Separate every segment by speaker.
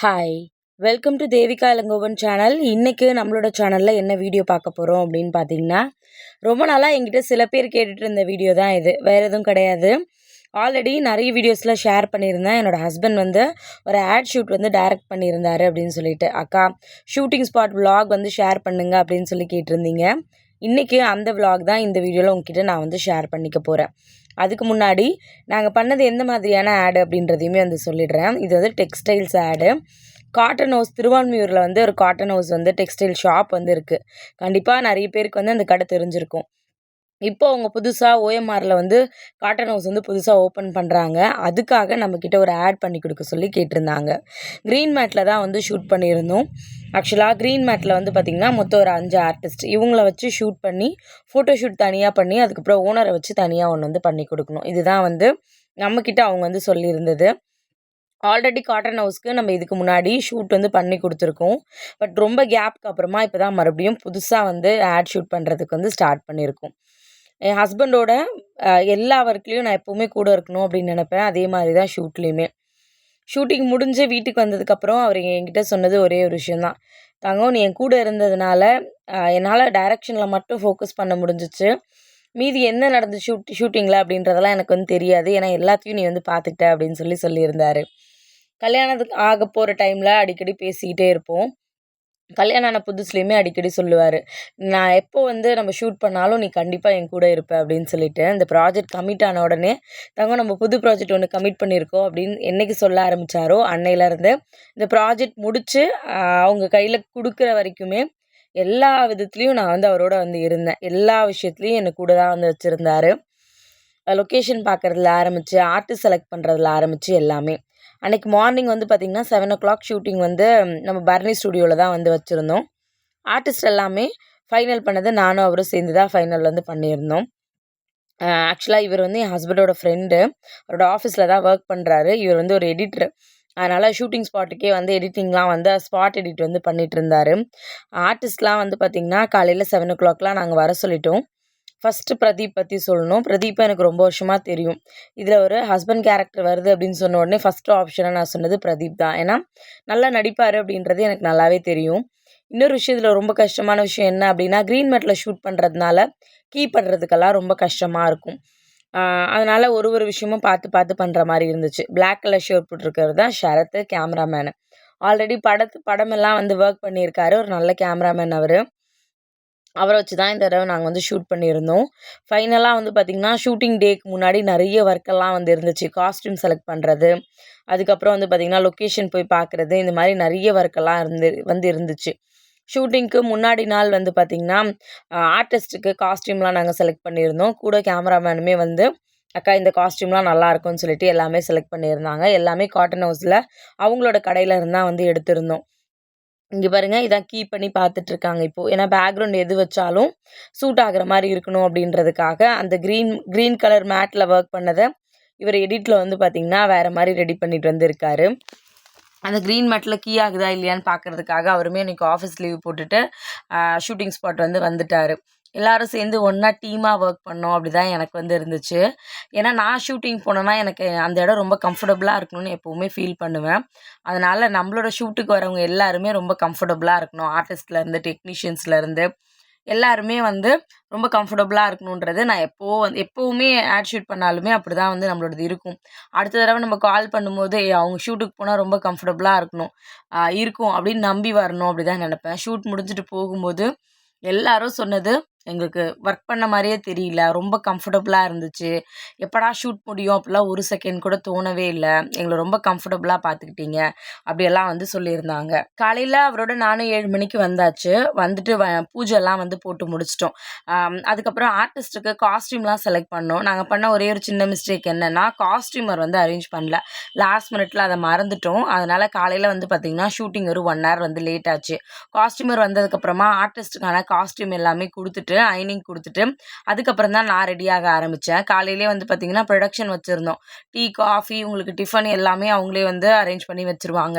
Speaker 1: Hi welcome to Devika Ilangovan channel. இன்றைக்கி நம்மளோட சேனலில் என்ன வீடியோ பார்க்க போகிறோம் அப்படின்னு பார்த்தீங்கன்னா, ரொம்ப நாளாக என்கிட்ட சில பேர் கேட்டுட்டு இருந்த வீடியோ தான் இது. வேறு எதுவும் கிடையாது. ஆல்ரெடி நிறைய வீடியோஸில் ஷேர் பண்ணியிருந்தேன். என்னோடய ஹஸ்பண்ட் வந்து ஒரு ஆட் ஷூட் வந்து டைரக்ட் பண்ணியிருந்தாரு அப்படின்னு சொல்லிட்டு, அக்கா ஷூட்டிங் ஸ்பாட் விலாக் வந்து ஷேர் பண்ணுங்க அப்படின்னு சொல்லி கேட்டிருந்தீங்க. இன்றைக்கி அந்த விலாக் தான் இந்த வீடியோவில் உங்ககிட்ட நான் வந்து ஷேர் பண்ணிக்க போகிறேன். அதுக்கு முன்னாடி நாங்கள் பண்ணது எந்த மாதிரியான ஆடு அப்படின்றதையுமே வந்து சொல்லிடுறேன். இது வந்து டெக்ஸ்டைல்ஸ் ஆடு. காட்டன் ஹவுஸ் திருவான்மியூரில் வந்து ஒரு காட்டன் ஹவுஸ் வந்து டெக்ஸ்டைல் ஷாப் வந்து இருக்குது. கண்டிப்பாக நிறைய பேருக்கு வந்து அந்த கடை தெரிஞ்சிருக்கும். இப்போ அவங்க புதுசாக ஓஎம்ஆரில் வந்து காட்டன் ஹவுஸ் வந்து புதுசாக ஓப்பன் பண்ணுறாங்க. அதுக்காக நம்மக்கிட்ட ஒரு ஆட் பண்ணி கொடுக்க சொல்லி கேட்டிருந்தாங்க. க்ரீன் மேட்டில் தான் வந்து ஷூட் பண்ணியிருந்தோம். ஆக்சுவலாக க்ரீன் மேட்டில் வந்து பார்த்திங்கன்னா மொத்தம் ஒரு 5 ஆர்டிஸ்ட் இவங்கள வச்சு ஷூட் பண்ணி ஃபோட்டோ ஷூட் தனியாக பண்ணி அதுக்கப்புறம் ஓனரை வச்சு தனியாக ஒன்று வந்து பண்ணி கொடுக்கணும். இதுதான் வந்து நம்மக்கிட்ட அவங்க வந்து சொல்லியிருந்தது. ஆல்ரெடி காட்டன் ஹவுஸ்க்கு நம்ம இதுக்கு முன்னாடி ஷூட் வந்து பண்ணி கொடுத்துருக்கோம். பட் ரொம்ப கேப்க்கு அப்புறமா இப்போ தான் மறுபடியும் புதுசாக வந்து ஆட் ஷூட் பண்ணுறதுக்கு வந்து ஸ்டார்ட் பண்ணியிருக்கோம். என் ஹஸ்பண்டோட எல்லா ஒர்க்லேயும் நான் எப்போவுமே கூட இருக்கணும் அப்படின்னு நினப்பேன். அதே மாதிரி தான் ஷூட்லேயுமே. ஷூட்டிங் முடிஞ்சு வீட்டுக்கு வந்ததுக்கப்புறம் அவர் என்கிட்ட சொன்னது ஒரே ஒரு விஷயந்தான். தங்கம், நீ என் கூட இருந்ததுனால என்னால் டைரக்ஷனில் மட்டும் ஃபோக்கஸ் பண்ண முடிஞ்சிச்சு. மீதி என்ன நடந்துச்சு ஷூட்டிங்கில் அப்படின்றதெல்லாம் எனக்கு வந்து தெரியாது. ஏன்னா எல்லாத்தையும் நீ வந்து பார்த்துக்கிட்ட அப்படின்னு சொல்லியிருந்தார். கல்யாணத்துக்கு ஆக போகிற டைமில் அடிக்கடி பேசிக்கிட்டே இருப்போம். கல்யாணம் ஆன புதுசுலேயுமே அடிக்கடி சொல்லுவார், நான் எப்போ வந்து நம்ம ஷூட் பண்ணாலும் நீ கண்டிப்பாக என் கூட இருப்ப அப்படின்னு சொல்லிட்டு. இந்த ப்ராஜெக்ட் கமிட் ஆன உடனே தங்கம் நம்ம புது ப்ராஜெக்ட் ஒன்று கமிட் பண்ணியிருக்கோம் அப்படின்னு என்றைக்கு சொல்ல ஆரம்பித்தாரோ அன்னையிலேருந்து இந்த ப்ராஜெக்ட் முடித்து அவங்க கையில் கொடுக்குற வரைக்குமே எல்லா விதத்துலேயும் நான் வந்து அவரோட வந்து இருந்தேன். எல்லா விஷயத்துலேயும் என்னை கூட தான் வந்து வச்சுருந்தார். லொக்கேஷன் பார்க்குறதுல ஆரம்பித்து ஆர்டிஸ்ட் செலக்ட் பண்ணுறதுல ஆரம்பித்து எல்லாமே. அன்றைக்கி மார்னிங் வந்து பார்த்திங்கன்னா 7 o'clock ஷூட்டிங் வந்து நம்ம பரணி ஸ்டுடியோவில் தான் வந்து வச்சுருந்தோம். ஆர்டிஸ்ட் எல்லாமே ஃபைனல் பண்ணது நானும் அவரும் சேர்ந்து தான் ஃபைனல் வந்து பண்ணியிருந்தோம். ஆக்சுவலாக இவர் வந்து என் ஹஸ்பண்டோட ஃப்ரெண்டு. அவரோட ஆஃபீஸில் தான் ஒர்க் பண்ணுறாரு. இவர் வந்து ஒரு எடிட்ரு. அதனால் ஷூட்டிங் ஸ்பாட்டுக்கே வந்து எடிட்டிங்லாம் வந்து ஸ்பாட் எடிட் வந்து பண்ணிகிட்டு இருந்தார். ஆர்டிஸ்ட்லாம் வந்து பார்த்திங்கன்னா காலையில் 7 o'clockலாம் நாங்கள் வர சொல்லிட்டோம். ஃபஸ்ட்டு பிரதீப் பற்றி சொல்லணும். பிரதீப்பை எனக்கு ரொம்ப வருஷமாக தெரியும். இதில் ஒரு ஹஸ்பண்ட் கேரக்டர் வருது அப்படின்னு சொன்ன உடனே ஃபஸ்ட்டு ஆப்ஷனாக நான் சொன்னது பிரதீப் தான். ஏன்னா நல்லா நடிப்பார் அப்படின்றது எனக்கு நல்லாவே தெரியும். இன்னொரு விஷயம் இதில் ரொம்ப கஷ்டமான விஷயம் என்ன அப்படின்னா, க்ரீன் மேட்டில் ஷூட் பண்ணுறதுனால கீ பண்ணுறதுக்கெல்லாம் ரொம்ப கஷ்டமாக இருக்கும். அதனால் ஒரு விஷயமும் பார்த்து பார்த்து பண்ணுற மாதிரி இருந்துச்சு. பிளாக் கலர் ஷர்ட் போட்டிருக்கிறது தான் ஷரத்து, கேமராமேனு. ஆல்ரெடி படமெல்லாம் வந்து ஒர்க் பண்ணியிருக்காரு. ஒரு நல்ல கேமராமேன் அவர். அவரை வச்சு தான் இந்த தடவை நாங்கள் வந்து ஷூட் பண்ணியிருந்தோம். ஃபைனலாக வந்து பார்த்திங்கன்னா ஷூட்டிங் டேக்கு முன்னாடி நிறைய ஒர்க்கெல்லாம் வந்து இருந்துச்சு. காஸ்ட்யூம் செலக்ட் பண்ணுறது, அதுக்கப்புறம் வந்து பார்த்திங்கன்னா லொக்கேஷன் போய் பார்க்குறது, இந்த மாதிரி நிறைய ஒர்க்கெல்லாம் இருந்துச்சு. ஷூட்டிங்க்கு முன்னாடி நாள் வந்து பார்த்திங்கன்னா ஆர்டிஸ்ட்டுக்கு காஸ்ட்யூம்லாம் நாங்கள் செலக்ட் பண்ணியிருந்தோம். கூட கேமராமேனுமே வந்து அக்கா இந்த காஸ்ட்யூம்லாம் நல்லாயிருக்கும்னு சொல்லிட்டு எல்லாமே செலக்ட் பண்ணியிருந்தாங்க. எல்லாமே காட்டன் ஹவுஸில் அவங்களோட கடையில் இருந்தால் வந்து எடுத்திருந்தோம். இங்கே பாருங்கள், இதான் கீப் பண்ணி பார்த்துட்ருக்காங்க இப்போது. ஏன்னா பேக்ரவுண்ட் எது வச்சாலும் சூட் ஆகிற மாதிரி இருக்கணும் அப்படின்றதுக்காக அந்த க்ரீன் கலர் மேட்டில் ஒர்க் பண்ணதை இவர் எடிட்டில் வந்து பார்த்திங்கன்னா வேறு மாதிரி ரெடி பண்ணிட்டு வந்துருக்காரு. அந்த க்ரீன் மேட்டில் கீ ஆகுதா இல்லையான்னு பார்க்குறதுக்காக அவருமே இன்றைக்கி ஆஃபீஸ் லீவ் போட்டுட்டு ஷூட்டிங் ஸ்பாட் வந்துட்டார். எல்லோரும் சேர்ந்து ஒன்றா டீமாக ஒர்க் பண்ணோம். அப்படி தான் எனக்கு வந்து இருந்துச்சு. ஏன்னா நான் ஷூட்டிங் போனேன்னா எனக்கு அந்த இடம் ரொம்ப கம்ஃபர்டபுளாக இருக்கணும்னு எப்போவுமே ஃபீல் பண்ணுவேன். அதனால் நம்மளோட ஷூட்டுக்கு வரவங்க எல்லாருமே ரொம்ப கம்ஃபர்டபுளாக இருக்கணும். ஆர்டிஸ்ட்லேருந்து டெக்னீஷியன்ஸ்லேருந்து எல்லாருமே வந்து ரொம்ப கம்ஃபர்டபுளாக இருக்கணுன்றது நான் எப்போவுமே ஆட் ஷூட் பண்ணாலுமே அப்படி தான் வந்து நம்மளோடது இருக்கும். அடுத்த தடவை நம்ம கால் பண்ணும்போது அவங்க ஷூட்டுக்கு போனால் ரொம்ப கம்ஃபர்டபுளாக இருக்கும் அப்படின்னு நம்பி வரணும் அப்படி தான் நினப்பேன். ஷூட் முடிஞ்சுட்டு போகும்போது எல்லாரும் சொன்னது, எங்களுக்கு ஒர்க் பண்ண மாதிரியே தெரியல, ரொம்ப கம்ஃபர்டபுளாக இருந்துச்சு, எப்படா ஷூட் முடியும் அப்படிலாம் ஒரு செகண்ட் கூட தோணவே இல்லை, எங்களை ரொம்ப கம்ஃபர்டபுளாக பார்த்துக்கிட்டீங்க அப்படியெல்லாம் வந்து சொல்லியிருந்தாங்க. காலையில் அவரோட நானும் 7 மணிக்கு வந்தாச்சு. வந்துட்டு பூஜைலாம் வந்து போட்டு முடிச்சிட்டோம். அதுக்கப்புறம் ஆர்டிஸ்ட்டுக்கு காஸ்ட்யூம்லாம் செலக்ட் பண்ணோம். நாங்கள் பண்ண ஒரே ஒரு சின்ன மிஸ்டேக் என்னென்னா, காஸ்ட்யூமர் வந்து அரேஞ்ச் பண்ணல. லாஸ்ட் மினிட்ல அதை மறந்துட்டோம். அதனால் காலையில் வந்து பார்த்திங்கன்னா ஷூட்டிங் ஒரு 1 hour வந்து லேட் ஆச்சு. காஸ்ட்யூமர் வந்ததுக்கப்புறமா ஆர்டிஸ்ட்டுக்கான காஸ்ட்யூம் எல்லாமே கொடுத்துட்டு அயனிங் கொடுத்துட்டு அதுக்கப்புறம் தான் நான் ரெடியாக ஆரம்பித்தேன். காலையிலே வந்து பார்த்திங்கன்னா ப்ரொடக்ஷன் வச்சுருந்தோம். டீ, காஃபி, உங்களுக்கு டிஃபன் எல்லாமே அவங்களே வந்து அரேஞ்ச் பண்ணி வச்சுருவாங்க.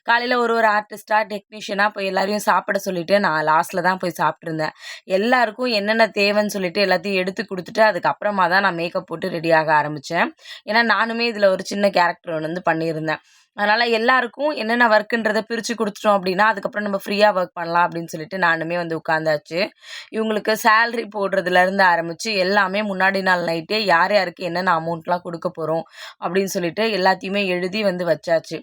Speaker 1: காலையில் ஒரு ஆர்டிஸ்ட்டாக டெக்னீஷியனாக போய் எல்லாரையும் சாப்பிட சொல்லிவிட்டு நான் லாஸ்ட்டில் தான் போய் சாப்பிட்ருந்தேன். எல்லாருக்கும் என்னென்ன தேவைன்னு சொல்லிட்டு எல்லாத்தையும் எடுத்து கொடுத்துட்டு அதுக்கப்புறமா தான் நான் மேக்கப் போட்டு ரெடியாக ஆரம்பித்தேன். ஏன்னா நானுமே இதில் ஒரு சின்ன கேரக்டர் ஒன்று வந்து பண்ணியிருந்தேன். அதனால் எல்லாருக்கும் என்னென்ன ஒர்க்குன்றத பிரித்து கொடுத்துட்டோம் அப்படின்னா அதுக்கப்புறம் நம்ம ஃப்ரீயாக ஒர்க் பண்ணலாம் அப்படின்னு சொல்லிட்டு நானுமே வந்து உட்காந்தாச்சு. இவங்களுக்கு சேலரி போடுறதுலேருந்து ஆரம்பித்து எல்லாமே முன்னாடி நாள் நைட்டே யார் யாருக்கு என்னென்ன அமௌண்ட்லாம் கொடுக்க போகிறோம் அப்படின்னு சொல்லிட்டு எல்லாத்தையுமே எழுதி வந்து வச்சாச்சு.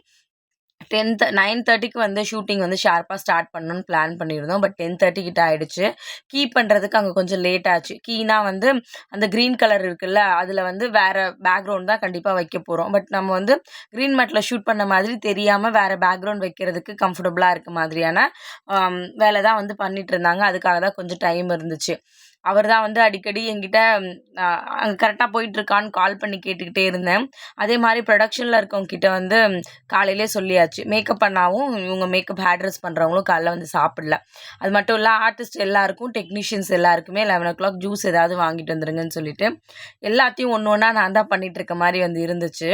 Speaker 1: 9:30க்கு வந்து ஷூட்டிங் வந்து ஷார்ப்பாக ஸ்டார்ட் பண்ணணும்னு பிளான் பண்ணியிருந்தோம். பட் 10:30 கிட்ட ஆயிடுச்சு. கீ பண்ணுறதுக்கு அங்கே கொஞ்சம் லேட் ஆச்சு. கீனா வந்து அந்த க்ரீன் கலர் இருக்குல்ல, அதில் வந்து வேறு பேக்ரவுண்ட் தான் கண்டிப்பாக வைக்க போகிறோம். பட் நம்ம வந்து க்ரீன் மேட்டில் ஷூட் பண்ண மாதிரி தெரியாமல் வேறு பேக்ரவுண்ட் வைக்கிறதுக்கு கம்ஃபர்டபுளாக இருக்க மாதிரியான வேலை தான் வந்து பண்ணிட்டு இருந்தாங்க. அதுக்காக தான் கொஞ்சம் டைம் இருந்துச்சு. அவர் தான் வந்து அடிக்கடி என்கிட்ட அங்கே கரெக்டாக போயிட்டுருக்கான்னு கால் பண்ணி கேட்டுக்கிட்டே இருந்தேன். அதே மாதிரி ப்ரொடக்ஷனில் இருக்கவங்ககிட்ட வந்து காலையிலே சொல்லியாச்சு. மேக்கப் பண்ணாவும் இவங்க மேக்கப் ஹேர் ட்ரெஸ் பண்ணுறவங்களும் காலைல வந்து சாப்பிடல. அது மட்டும் இல்லை ஆர்டிஸ்ட் எல்லாருக்கும் டெக்னீஷியன்ஸ் எல்லாருக்குமே 11 ஜூஸ் ஏதாவது வாங்கிட்டு வந்துருங்கன்னு சொல்லிட்டு எல்லாத்தையும் ஒன்று ஒன்றா நான் தான் பண்ணிகிட்ருக்க மாதிரி வந்து இருந்துச்சு.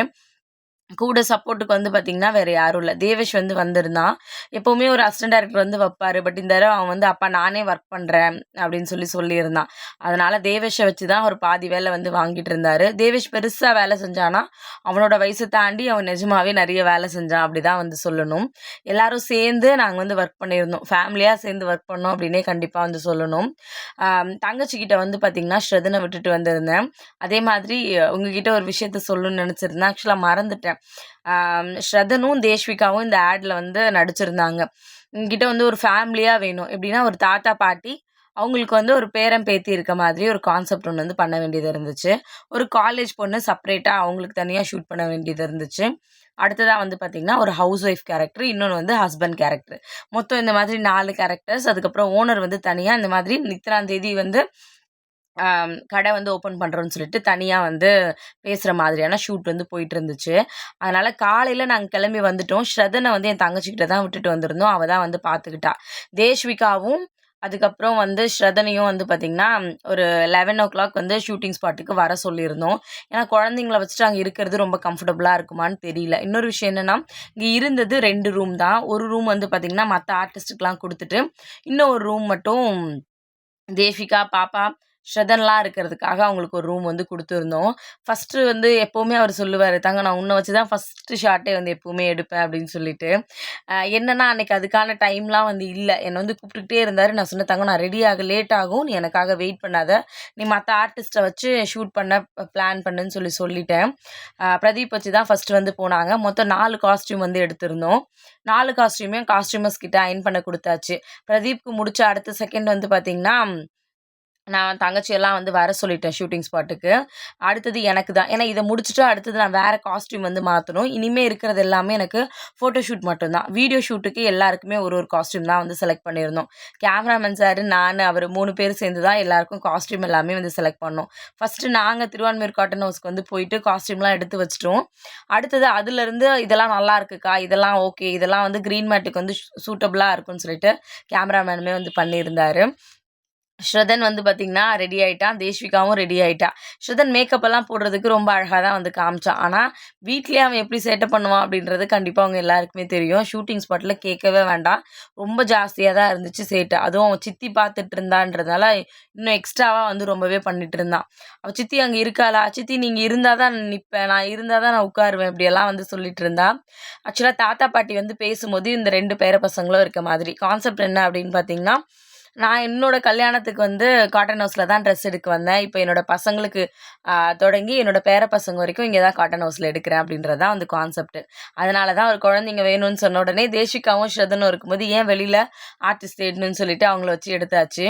Speaker 1: கூட சப்போர்ட்டுக்கு வந்து பார்த்திங்கன்னா வேறு யாரும் இல்லை. தேவேஷ் வந்து வந்திருந்தான். எப்போவுமே ஒரு அசிஸ்டன்ட் டைரக்டர் வந்து வைப்பார். பட் இந்த தடவை அவன் வந்து அப்பா நானே ஒர்க் பண்ணுறேன் அப்படின்னு சொல்லியிருந்தான். அதனால் தேவேஷை வச்சு தான் ஒரு பாதி வேலை வந்து வாங்கிட்டு இருந்தார். தேவேஷ் பெருசாக வேலை செஞ்சானா அவனோட வயசை தாண்டி அவன் நிஜமாவே நிறைய வேலை செஞ்சான் அப்படி தான் வந்து சொல்லணும். எல்லோரும் சேர்ந்து நாங்கள் வந்து ஒர்க் பண்ணியிருந்தோம். ஃபேமிலியாக சேர்ந்து ஒர்க் பண்ணோம் அப்படின்னே கண்டிப்பாக வந்து சொல்லணும். தங்கச்சிக்கிட்ட வந்து பார்த்திங்கன்னா ஸ்ரதனை விட்டுட்டு வந்திருந்தேன். அதே மாதிரி உங்ககிட்ட ஒரு விஷயத்த சொல்லணும்னு நினச்சிருந்தேன். ஆக்சுவலாக மறந்துட்டேன். ஸ்ரதனும் தேஷ்விகாவும் இந்த ஆடில் வந்து நடிச்சிருந்தாங்க. என்கிட்ட வந்து ஒரு ஃபேமிலியாக வேணும். எப்படின்னா ஒரு தாத்தா பாட்டி அவங்களுக்கு வந்து ஒரு பேரன் பேத்தி இருக்க மாதிரி ஒரு கான்செப்ட் ஒன்று வந்து பண்ண வேண்டியது இருந்துச்சு. ஒரு காலேஜ் பொண்ணு செப்பரேட்டாக அவங்களுக்கு தனியாக ஷூட் பண்ண வேண்டியது இருந்துச்சு. அடுத்ததாக வந்து பார்த்திங்கன்னா ஒரு ஹவுஸ் ஒய்ஃப் கேரக்டர், இன்னொன்று வந்து ஹஸ்பண்ட் கேரக்டர். மொத்தம் இந்த மாதிரி 4 கேரக்டர்ஸ். அதுக்கப்புறம் ஓனர் வந்து தனியாக இந்த மாதிரி இத்தனாம் தேதி வந்து கடை வந்து ஓப்பன் பண்ணுறோன்னு சொல்லிட்டு தனியாக வந்து பேசுகிற மாதிரியான ஷூட் வந்து போயிட்டு இருந்துச்சு. அதனால் காலையில் நாங்கள் கிளம்பி வந்துட்டோம். ஸ்ரதனை வந்து என் தங்கச்சிக்கிட்ட தான் விட்டுட்டு வந்திருந்தோம். அவள் தான் வந்து பார்த்துக்கிட்டா. தேஷ்விகாவும் அதுக்கப்புறம் வந்து ஸ்ரதனையும் வந்து பார்த்திங்கன்னா ஒரு 11 வந்து ஷூட்டிங் ஸ்பாட்டுக்கு வர சொல்லியிருந்தோம். ஏன்னா குழந்தைங்கள வச்சுட்டு அங்கே இருக்கிறது ரொம்ப கம்ஃபர்டபுளாக இருக்குமான்னு தெரியல. இன்னொரு விஷயம் என்னென்னா இங்கே இருந்தது 2 ரூம் தான். ஒரு ரூம் வந்து பார்த்திங்கன்னா மற்ற ஆர்டிஸ்ட்டுக்கெலாம் கொடுத்துட்டு இன்னொரு ரூம் மட்டும் தேவிகா, பாப்பா, ஸ்ரதன்லாம் இருக்கிறதுக்காக அவங்களுக்கு ஒரு ரூம் வந்து கொடுத்துருந்தோம். ஃபஸ்ட்டு வந்து எப்போவுமே அவர் சொல்லுவார், "தங்க நான் உன்னை வச்சு தான் ஃபஸ்ட்டு ஷாட்டே வந்து எப்போவுமே எடுப்பேன்" அப்படின்னு சொல்லிட்டு. என்னென்னா அன்றைக்கி அதுக்கான டைம்லாம் வந்து இல்லை. என்னை வந்து கூப்பிட்டுக்கிட்டே இருந்தார். நான் சொன்னேன், "தங்க நான் ரெடி ஆக லேட் ஆகும். நீ எனக்காக வெயிட் பண்ணாத. நீ மற்ற ஆர்டிஸ்ட்டை வச்சு ஷூட் பண்ண பிளான் பண்ணுன்னு சொல்லிட்டேன்." பிரதீப் வச்சு தான் ஃபஸ்ட்டு வந்து போனாங்க. மொத்தம் 4 காஸ்ட்யூம் வந்து எடுத்திருந்தோம். 4 காஸ்ட்யூமையும் காஸ்ட்யூமர்ஸ் கிட்ட அயர்ன் பண்ண கொடுத்தாச்சு. பிரதீப்க்கு முடிச்ச அடுத்த செகண்ட் வந்து பார்த்திங்கன்னா நான் தங்கச்சியெல்லாம் வந்து வர சொல்லிட்டேன் ஷூட்டிங் ஸ்பாட்டுக்கு. அடுத்தது எனக்கு தான். ஏன்னா இதை முடிச்சுட்டு அடுத்தது நான் வேறு காஸ்ட்யூம் வந்து மாற்றணும். இனிமேல் இருக்கிறது எல்லாமே எனக்கு ஃபோட்டோ ஷூட் மட்டும்தான். வீடியோ ஷூட்டுக்கு எல்லாருக்குமே ஒரு காஸ்ட்யூம் தான் வந்து செலக்ட் பண்ணியிருந்தோம். கேமராமேன் சார், நான், அவர் 3 பேர் சேர்ந்து தான் எல்லாருக்கும் காஸ்ட்யூம் எல்லாமே வந்து செலக்ட் பண்ணோம். ஃபஸ்ட்டு நாங்கள் திருவான்மியூர் காட்டன் ஹவுஸ்க்கு வந்து போயிட்டு காஸ்ட்யூம்லாம் எடுத்து வச்சிட்டோம். அடுத்தது அதுலேருந்து இதெல்லாம் நல்லா இருக்குக்கா, இதெல்லாம் ஓகே, இதெல்லாம் வந்து க்ரீன் மேட்டுக்கு வந்து சூட்டபுளாக இருக்குன்னு சொல்லிட்டு கேமராமேனுமே வந்து பண்ணியிருந்தார். ஸ்ரதன் வந்து பார்த்திங்கன்னா ரெடி ஆகிட்டான். தேஷ்விகாவும் ரெடி ஆகிட்டா. ஸ்ரதன் மேக்கப்பெல்லாம் போடுறதுக்கு ரொம்ப அழகாக தான் வந்து காமிச்சான். ஆனால் வீட்லேயே அவன் எப்படி சேட்டை பண்ணுவான் அப்படின்றது கண்டிப்பாக அவங்க எல்லாருக்குமே தெரியும். ஷூட்டிங் ஸ்பாட்டில் கேட்கவே வேண்டாம். ரொம்ப ஜாஸ்தியாக தான் இருந்துச்சு சேட்டை. அதுவும் அவன் சித்தி பார்த்துட்டு இருந்தான்றதால இன்னும் எக்ஸ்ட்ராவாக வந்து ரொம்பவே பண்ணிட்டு இருந்தான். அவள் சித்தி அங்கே இருக்காளா, சித்தி நீங்கள் இருந்தால் தான் நான் நிற்பேன், நான் இருந்தால் தான் நான் உட்காருவேன், இப்படியெல்லாம் வந்து சொல்லிட்டு இருந்தா. ஆக்சுவலாக தாத்தா பாட்டி வந்து பேசும்போது இந்த 2 பேர பசங்களும் இருக்க மாதிரி. கான்செப்ட் என்ன அப்படின்னு பார்த்தீங்கன்னா, நான் என்னோடய கல்யாணத்துக்கு வந்து காட்டன் ஹவுஸில் தான் ட்ரெஸ் எடுக்க வந்தேன். இப்போ என்னோடய பசங்களுக்கு தொடங்கி என்னோடய பேர பசங்க வரைக்கும் இங்கே தான் காட்டன் ஹவுஸில் எடுக்கிறேன் அப்படின்றது தான் வந்து கான்செப்ட்டு. அதனால தான் ஒரு குழந்தைங்க வேணும்னு சொன்ன உடனே தேஷிகாவும் ஸ்ரதனும் இருக்கும்போது ஏன் வெளியில் ஆர்டிஸ்ட் தேடணும்னு சொல்லிட்டு அவங்கள வச்சு எடுத்தாச்சு.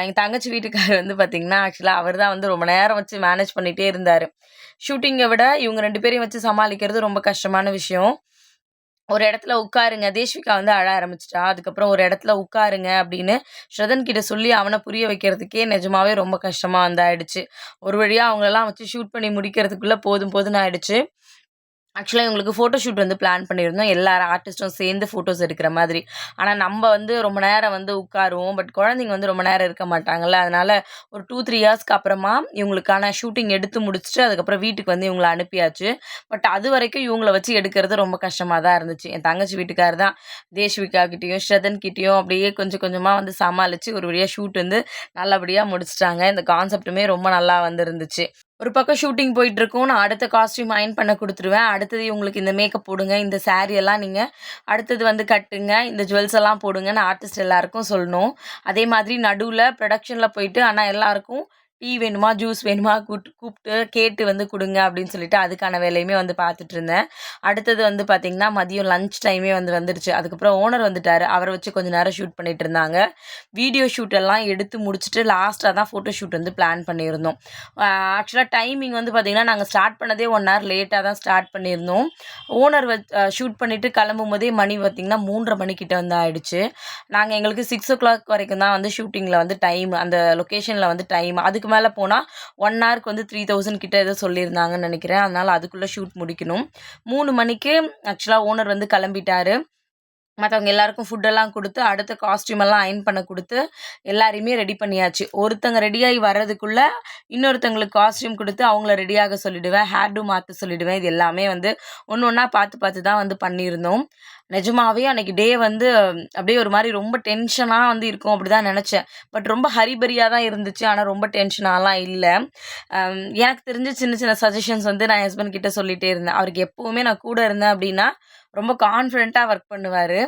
Speaker 1: எங்கள் தங்கச்சி வீட்டுக்காரர் வந்து பார்த்திங்கன்னா ஆக்சுவலாக அவர் தான் வந்து ரொம்ப நேரம் வச்சு மேனேஜ் பண்ணிகிட்டே இருந்தார். ஷூட்டிங்கை விட இவங்க 2 பேரையும் வச்சு சமாளிக்கிறது ரொம்ப கஷ்டமான விஷயம். ஒரு இடத்துல உட்காருங்க, தேஷ்விகா வந்து அழ ஆரம்பிச்சிட்டா. அதுக்கப்புறம் ஒரு இடத்துல உட்காருங்க அப்படின்னு ஸ்ரதன் கிட்ட சொல்லி அவனை புரிய வைக்கிறதுக்கே நிஜமாவே ரொம்ப கஷ்டமா வந்து ஆயிடுச்சு. ஒரு வழியாக அவங்களெல்லாம் வச்சு ஷூட் பண்ணி முடிக்கிறதுக்குள்ளே போதும் போதும்னு ஆயிடுச்சு. ஆக்சுவலாக இவங்களுக்கு ஃபோட்டோ ஷூட் வந்து பிளான் பண்ணியிருந்தோம். எல்லாரும் ஆர்டிஸ்ட்டும் சேர்ந்து ஃபோட்டோஸ் எடுக்கிற மாதிரி. ஆனால் நம்ம வந்து ரொம்ப நேரம் வந்து உட்காருவோம். பட் குழந்தைங்க வந்து ரொம்ப நேரம் இருக்க மாட்டாங்கல்ல. அதனால் ஒரு 2, 3 இயர்ஸ்க்கு அப்புறமா இவங்களுக்கான ஷூட்டிங் எடுத்து முடிச்சுட்டு அதுக்கப்புறம் வீட்டுக்கு வந்து இவங்கள அனுப்பியாச்சு. பட் அது வரைக்கும் இவங்கள வச்சு எடுக்கிறது ரொம்ப கஷ்டமாக தான் இருந்துச்சு. என் தங்கச்சி வீட்டுக்காரர் தான் தேஷ்விகா கிட்டேயும் ஸ்ரதன் கிட்டேயும் அப்படியே கொஞ்சம் கொஞ்சமாக வந்து சமாளித்து ஒரு வழியாக ஷூட் வந்து நல்லபடியாக முடிச்சிட்டாங்க. இந்த கான்செப்ட்டுமே ரொம்ப நல்லா வந்துருந்துச்சு. ஒரு பக்கம் ஷூட்டிங் போயிட்டுருக்கும். நான் அடுத்த காஸ்டியூம் அயர்ன் பண்ண குடுத்துருவேன். அடுத்தது இவங்களுக்கு இந்த மேக்கப் போடுங்க, இந்த சாரி எல்லாம் நீங்க அடுத்தது வந்து கட்டுங்க, இந்த ஜுவல்ஸ் எல்லாம் போடுங்கன்னு ஆர்டிஸ்ட் எல்லாருக்கும் சொல்லணும். அதே மாதிரி நடுவுல ப்ரொடக்ஷன்ல போயிட்டு ஆனா எல்லாருக்கும் டீ வேணுமா, ஜூஸ் வேணுமா கூப்பிட்டு கேட்டு வந்து குடுங்க அப்படின்னு சொல்லிட்டு அதுக்கான வேலையுமே வந்து பார்த்துட்டுருந்தேன். அடுத்தது வந்து பார்த்தீங்கன்னா, மதியம் லஞ்ச் டைமே வந்துருச்சு. அதுக்கப்புறம் ஓனர் வந்துட்டாரு. அவர வச்சு கொஞ்ச நேரம் ஷூட் பண்ணிட்டு இருந்தாங்க. வீடியோ ஷூட் எல்லாம் எடுத்து முடிச்சுட்டு லாஸ்ட்டா தான் ஃபோட்டோ ஷூட் வந்து பிளான் பண்ணியிருந்தோம். ஆக்சுவலா டைமிங் வந்து பார்த்தீங்கன்னா, நாங்க ஸ்டார்ட் பண்ணதே 1 ஹவர் லேட்டா தான் ஸ்டார்ட் பண்ணியிருந்தோம். ஓனர் ஷூட் பண்ணிட்டு கிளம்பும்போதே மணி பார்த்தீங்கன்னா 3:30 மணிக்கிட்ட வந்து ஆயிடுச்சு. எங்களுக்கு 6:00 வரைக்கும் தான் வந்து ஷூட்டிங்கில வந்து டைம். அந்த லொக்கேஷன்ல வந்து டைம். அதுக்கு மேல போனா 1 ஹவருக்கு வந்து 3000 கிட்ட ஏதோ சொல்லியிருந்தாங்கன்னு நெனைக்கிறேன். அதனால அதுக்குள்ள ஷூட் முடிக்கணும். 3 மணிக்கு ஆக்சுவலா ஓனர் வந்து கிளம்பிட்டாரு. மத்தவங்க எல்லாருக்கும் ஃபுட்டெல்லாம் குடுத்து, அடுத்த காஸ்டியூம் எல்லாம் அயர்ன் பண்ண குடுத்து, எல்லாரையுமே ரெடி பண்ணியாச்சு. ஒருத்தங்க ரெடியாகி வர்றதுக்குள்ள, இன்னொருத்தங்களுக்கு காஸ்டியூம் குடுத்து, அவங்கள ரெடியாக சொல்லிடுவேன். ஹேர் மாத்த சொல்லிடுவேன். இது எல்லாமே வந்து ஒண்ணு ஒண்ணா பார்த்து பார்த்து தான் வந்து பண்ணியிருந்தோம். நிஜமாவே அன்னைக்கு டே வந்து அப்படியே ஒரு மாரி ரொம்ப டென்ஷனா வந்து இருக்கும் அப்படிதான் நெனச்சேன். பட் ரொம்ப ஹரிபரியா தான் இருந்துச்சு. ஆனா ரொம்ப டென்ஷனாலாம் இல்ல. எனக்கு தெரிஞ்ச சின்ன சின்ன சஜஷன்ஸ் வந்து நான் என் ஹஸ்பண்ட் கிட்ட சொல்லிட்டே இருந்தேன். அவருக்கு எப்பவுமே நான் கூட இருந்தேன் அப்படின்னா, ரொம்ப கான்ஃபிடென்ட்டா ஒர்க் பண்ணுவாரு.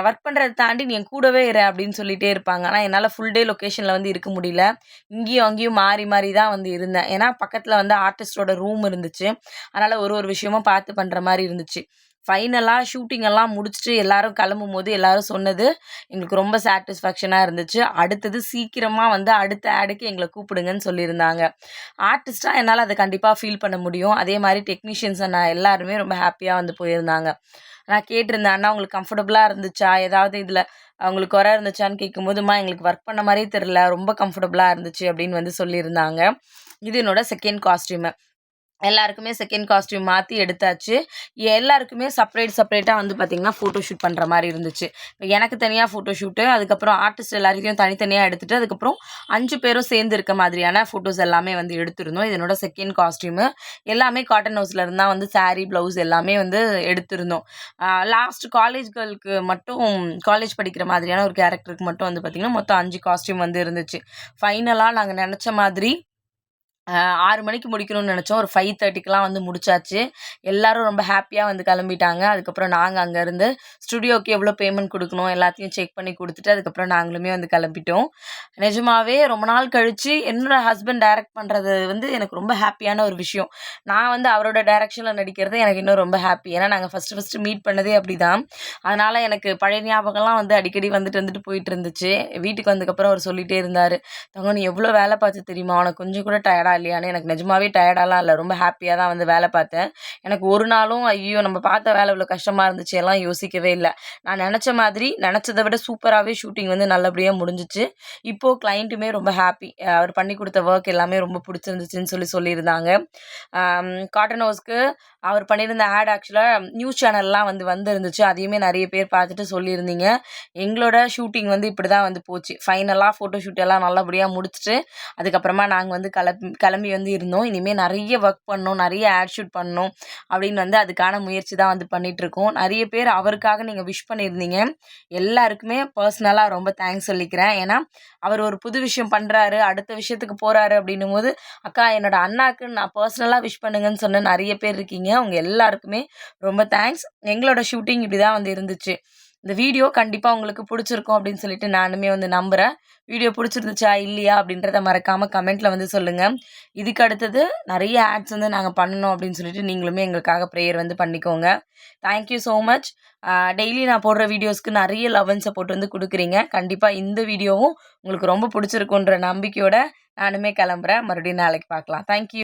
Speaker 1: ஒர்க் பண்றத தாண்டி "நீ என் கூடவே இரு" அப்படின்னு சொல்லிட்டே இருப்பாங்க. ஆனா என்னால ஃபுல் டே லொகேஷன்ல வந்து இருக்க முடியல. இங்கேயும் அங்கேயும் மாறி மாறி தான் வந்து இருந்தேன். ஏன்னா பக்கத்துல வந்து ஆர்டிஸ்ட்டோட ரூம் இருந்துச்சு. அதனால ஒரு ஒரு விஷயமும் பார்த்து பண்ற மாரி இருந்துச்சு. ஃபைனலா ஷூட்டிங் எல்லாம் முடிச்சுட்டு எல்லாரும் கிளம்பும்போது எல்லாரும் சொன்னது எங்களுக்கு ரொம்ப சாட்டிஸ்ஃபேக்ஷனா இருந்துச்சு. அடுத்தது சீக்கிரமா வந்து அடுத்த ஆடுக்கு எங்கள கூப்பிடுங்கன்னு சொல்லியிருந்தாங்க. ஆர்டிஸ்ட்டா என்னால அத கண்டிப்பா ஃபீல் பண்ண முடியும். அதே மாரி டெக்னீஷியன்ஸ் அண்ணா எல்லாருமே ரொம்ப ஹேப்பியா வந்து போயிருந்தாங்க. நான் கேட்டிருந்தேன், "அண்ணா உங்களுக்கு கம்ஃபர்டபுளா இருந்துச்சா? ஏதாவது இதுல உங்களுக்கு குறை இருந்துச்சான்னு?" கேட்கும்போது, "அம்மா எங்களுக்கு ஒர்க் பண்ண மாரியே தெரியல. ரொம்ப கம்ஃபர்டபுளா இருந்துச்சு." அப்படின்னு வந்து சொல்லியிருந்தாங்க. இது என்னோட 2ண்ட் காஸ்டியூமு. எல்லாருக்குமே 2ண்ட் காஸ்டியூம் மாத்தி எடுத்தாச்சு. எல்லாருக்குமே செப்பரேட்டா வந்து பார்த்தீங்கன்னா, ஃபோட்டோ ஷூட் பண்ற மாரி இருந்துச்சு. எனக்கு தனியா ஃபோட்டோ ஷூட்டு, அதுக்கப்புறம் ஆர்டிஸ்ட் எல்லாருக்கையும் தனித்தனியா எடுத்துட்டு, அதுக்கப்புறம் 5 பேரும் சேர்ந்து இருக்க மாதிரியான ஃபோட்டோஸ் எல்லாமே வந்து எடுத்திருந்தோம். இது என்னோட 2ண்ட் காஸ்டியூமு. எல்லாமே காட்டன் ஹவுஸ்ல இருந்து தான் வந்து சாரி, ப்ளவுஸ் எல்லாமே வந்து எடுத்திருந்தோம். லாஸ்ட் காலேஜ் கேர்ளுக்கு மட்டும் காலேஜ் படிக்கிற மாதிரியான ஒரு கேரக்டருக்கு மட்டும் வந்து பார்த்தீங்கன்னா, மொத்தம் 5 காஸ்டியூம் வந்து இருந்துச்சு. ஃபைனலா நாங்க நெனச்ச மாதிரி 6 மணிக்கு முடிக்கணும்னு நெனச்சோம். ஒரு 5:30க்குலாம் வந்து முடிச்சாச்சு. எல்லாரும் ரொம்ப ஹேப்பியா வந்து கெளம்பிட்டாங்க. அதுக்கப்புறம் நாங்க அங்கருந்து ஸ்டுடியோக்கு எவ்வளோ பேமெண்ட் குடுக்கணும் எல்லாத்தையும் செக் பண்ணி குடுத்துட்டு, அதுக்கப்புறம் நாங்களுமே வந்து கெளம்பிட்டோம். நிஜமாவே ரொம்ப நாள் கழிச்சு என்னோட ஹஸ்பண்ட் டைரக்ட் பண்றது வந்து எனக்கு ரொம்ப ஹேப்பியான ஒரு விஷயம். நான் வந்து அவரோட டைரக்ஷன்ல நடிக்கிறது எனக்கு இன்னும் ரொம்ப ஹேப்பி. ஏன்னா நாங்க ஃபர்ஸ்ட்டு மீட் பண்ணதே அப்படிதான். அதனால எனக்கு பழைய ஞாபகம்லாம் வந்து அடிக்கடி வந்துட்டு வந்துட்டு போயிட்டு இருந்துச்சு. வீட்டுக்கு வந்ததுக்கப்புறம் அவர் சொல்லிட்டே இருந்தாரு, "தங்கம் நீ எவ்வளோ வேல பாத்த தெரியுமா? உனக்கு கொஞ்சம் கூட டயர்டா இல்லையான்னு?" எனக்கு நிஜமாவே டயர்டாலாம் இல்ல. ரொம்ப ஹேப்பியா தான் வந்து வேலை பார்த்தேன். எனக்கு ஒரு நாளும் ஐயய்யோ! நம்ம பார்த்த வேலை இவ்வளோ கஷ்டமா இருந்துச்சு எல்லாம் யோசிக்கவே இல்ல. நான் நெனச்ச மாதிரி நெனச்சத விட சூப்பராவே ஷூட்டிங் வந்து நல்லபடியா முடிஞ்சுச்சு. இப்போ கிளையண்ட்டுமே ரொம்ப ஹேப்பி. அவர் பண்ணி குடுத்த வொர்க் எல்லாமே ரொம்ப புடிச்சிருந்துச்சுன்னு சொல்லியிருந்தாங்க. காட்டன் ஹவுஸ்க்கு அவர் பண்ணியிருந்த ஆட் ஆக்சுவலா நியூஸ் சேனல்லாம் வந்து வந்திருந்துச்சு. அதையுமே நெறைய பேர் பார்த்துட்டு சொல்லியிருந்தீங்க. எங்களோட ஷூட்டிங் வந்து இப்படிதான் வந்து போச்சு. ஃபைனலா ஃபோட்டோ ஷூட் எல்லாம் நல்லபடியா முடிச்சுட்டு, அதுக்கப்புறமா நாங்க வந்து கிளம்பி வந்து இருந்தோம். இனிமே நெறைய ஒர்க் பண்ணணும், நெறைய ஆட் ஷூட் பண்ணணும் அப்படின்னு வந்து அதுக்கான முயற்சி தான் வந்து பண்ணிட்டுருக்கோம். நெறைய பேர் அவருக்காக நீங்க விஷ் பண்ணியிருந்தீங்க. எல்லாருக்குமே பர்சனலா ரொம்ப தேங்க்ஸ் சொல்லிக்கிறேன். ஏன்னா, அவர் ஒரு புது விஷயம் பண்றாரு, அடுத்த விஷயத்துக்கு போறாரு அப்படின்னும்போது, அக்கா என்னோட அண்ணாக்கு நான் பர்சனலா விஷ் பண்ணுங்கன்னு சொன்ன நெறைய பேர் இருக்கீங்க. உங்க எல்லாருக்குமே ரொம்ப தேங்க்ஸ். எங்களோட ஷூட்டிங் இப்படிதான் வந்து இருந்துச்சு. இந்த வீடியோ கண்டிப்பா உங்களுக்கு புடிச்சிருக்கும் அப்படின்னு சொல்லிட்டு நானுமே வந்து நம்புறேன். வீடியோ புடிச்சிருந்துச்சா? இல்லையா? அப்படின்றத மறக்காம கமெண்ட்ல வந்து சொல்லுங்க. இதுக்கு அடுத்தது நெறைய ஆட்ஸ் வந்து நாங்க பண்ணணும் அப்படின்னு சொல்லிட்டு நீங்களுமே எங்களுக்காக ப்ரேயர் வந்து பண்ணிக்கோங்க. Thank you so much. Daily நான் போடுற வீடியோஸ்க்கு நெறைய லவ் அண்ட் சப்போர்ட் வந்து குடுக்குறீங்க. கண்டிப்பா இந்த வீடியோவும் உங்களுக்கு ரொம்ப புடிச்சிருக்குன்ற நம்பிக்கையோட நானுமே கிளம்புறேன். மறுபடியும் நாளைக்கு பார்க்கலாம். Thank you.